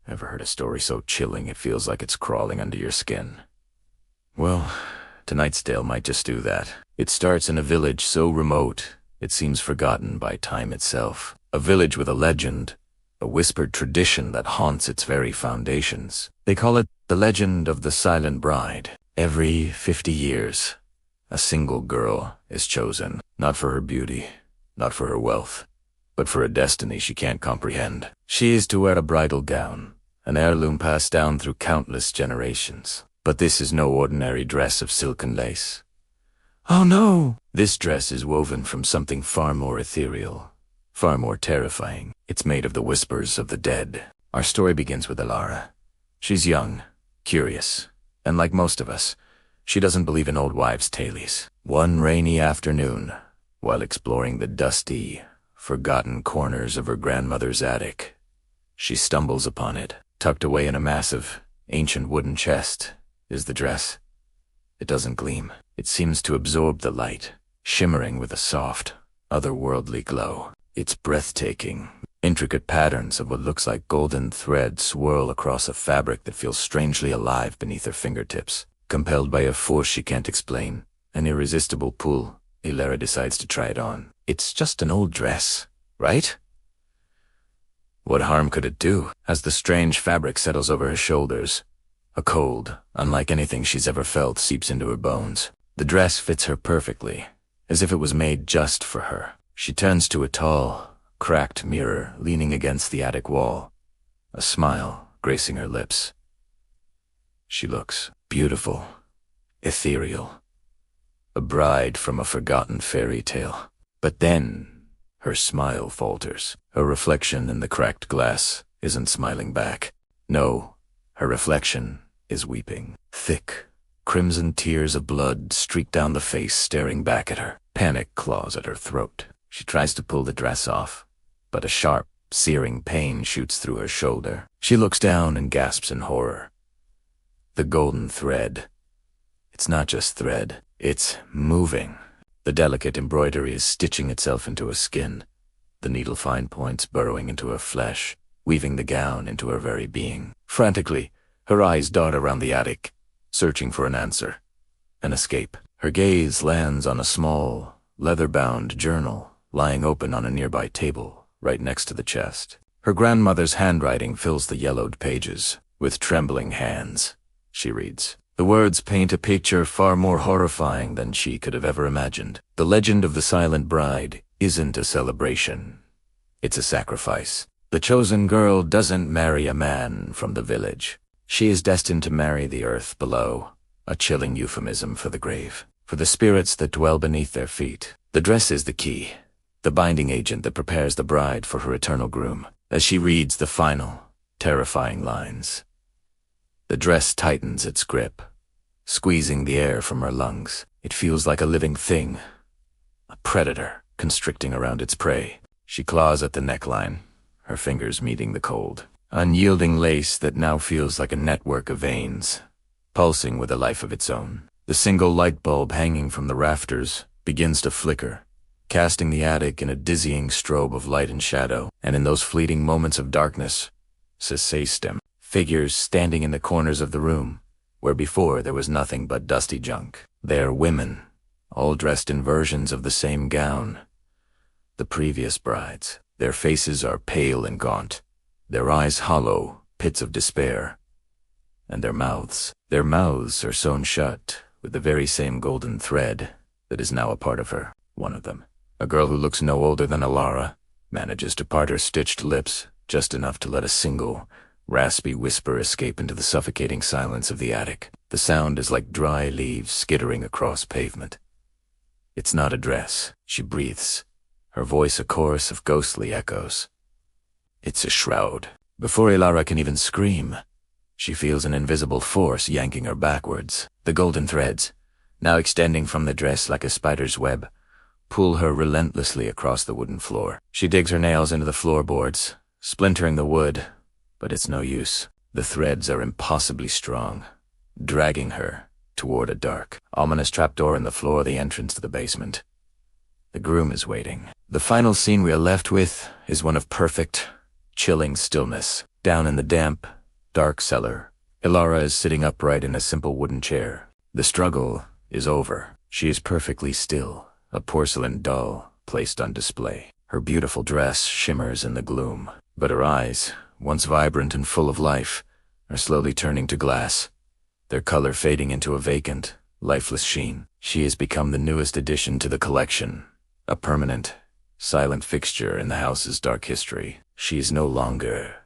Ever heard a story so chilling it feels like it's crawling under your skin? Well, tonight's tale might just do that. It starts in a village so remote, it seems forgotten by time itself. A village with a legend, a whispered tradition that haunts its very foundations. They call it the legend of the Silent Bride. Every 50 years, a single girl is chosen, not for her beauty, not for her wealth, but for a destiny she can't comprehend. She is to wear a bridal gown, an heirloom passed down through countless generations. But this is no ordinary dress of silk and lace. Oh no! This dress is woven from something far more ethereal, far more terrifying. It's made of the whispers of the dead. Our story begins with Elara. She's young, curious, and like most of us, she doesn't believe in old wives' tales. One rainy afternoon, while exploring the dusty, forgotten corners of her grandmother's attic, she stumbles upon it. Tucked away in a massive, ancient wooden chest is the dress. It doesn't gleam. It seems to absorb the light, shimmering with a soft, otherworldly glow. It's breathtaking. Intricate patterns of what looks like golden thread swirl across a fabric that feels strangely alive beneath her fingertips. Compelled by a force she can't explain, an irresistible pull, Elara decides to try it on. It's just an old dress, right? What harm could it do? As the strange fabric settles over her shoulders, a cold, unlike anything she's ever felt, seeps into her bones. The dress fits her perfectly, as if it was made just for her. She turns to a tall, cracked mirror leaning against the attic wall, a smile gracing her lips. She looks beautiful, ethereal, a bride from a forgotten fairy tale. But then, her smile falters. Her reflection in the cracked glass isn't smiling back. No, her reflection is weeping. Thick, crimson tears of blood streak down the face, staring back at her. Panic claws at her throat. She tries to pull the dress off, but a sharp, searing pain shoots through her shoulder. She looks down and gasps in horror. The golden thread. It's not just thread, it's moving. The delicate embroidery is stitching itself into her skin, the needle-fine points burrowing into her flesh, weaving the gown into her very being. Frantically, her eyes dart around the attic, searching for an answer, an escape. Her gaze lands on a small, leather-bound journal lying open on a nearby table, right next to the chest. Her grandmother's handwriting fills the yellowed pages. With trembling hands, she reads. The words paint a picture far more horrifying than she could have ever imagined. The legend of the Silent Bride isn't a celebration. It's a sacrifice. The chosen girl doesn't marry a man from the village. She is destined to marry the earth below, a chilling euphemism for the grave, for the spirits that dwell beneath their feet. The dress is the key, the binding agent that prepares the bride for her eternal groom. As she reads the final, terrifying lines, the dress tightens its grip, squeezing the air from her lungs. It feels like a living thing, a predator constricting around its prey. She claws at the neckline, her fingers meeting the cold. Unyielding lace that now feels like a network of veins, pulsing with a life of its own. The single light bulb hanging from the rafters begins to flicker, casting the attic in a dizzying strobe of light and shadow. And in those fleeting moments of darkness, stem. Figures standing in the corners of the room, where before there was nothing but dusty junk. They're women, all dressed in versions of the same gown. The previous brides. Their faces are pale and gaunt, their eyes hollow, pits of despair. And their mouths are sewn shut with the very same golden thread that is now a part of her. One of them, a girl who looks no older than Elara, manages to part her stitched lips just enough to let a single, raspy whisper escape into the suffocating silence of the attic. The sound is like dry leaves skittering across pavement. It's not a dress, she breathes, her voice a chorus of ghostly echoes. It's a shroud. Before Elara can even scream, she feels an invisible force yanking her backwards. The golden threads, now extending from the dress like a spider's web, pull her relentlessly across the wooden floor. She digs her nails into the floorboards, splintering the wood, but it's no use. The threads are impossibly strong, dragging her toward a dark, ominous trapdoor in the floor of the entrance to the basement. The groom is waiting. The final scene we are left with is one of perfect, chilling stillness. Down in the damp, dark cellar, Elara is sitting upright in a simple wooden chair. The struggle is over. She is perfectly still, a porcelain doll placed on display. Her beautiful dress shimmers in the gloom, but her eyes, once vibrant and full of life, are slowly turning to glass, their color fading into a vacant, lifeless sheen. She has become the newest addition to the collection, a permanent, silent fixture in the house's dark history. She is no longer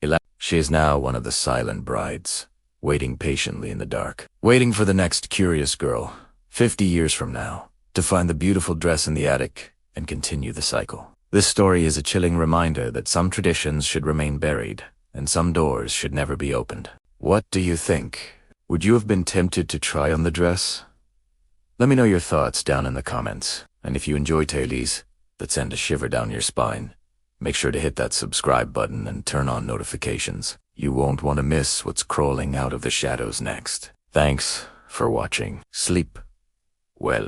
Elara. She is now one of the silent brides, waiting patiently in the dark, waiting for the next curious girl, 50 years from now, to find the beautiful dress in the attic and continue the cycle. This story is a chilling reminder that some traditions should remain buried, and some doors should never be opened. What do you think? Would you have been tempted to try on the dress? Let me know your thoughts down in the comments, and if you enjoy tales that send a shiver down your spine, make sure to hit that subscribe button and turn on notifications. You won't want to miss what's crawling out of the shadows next. Thanks for watching. Sleep well.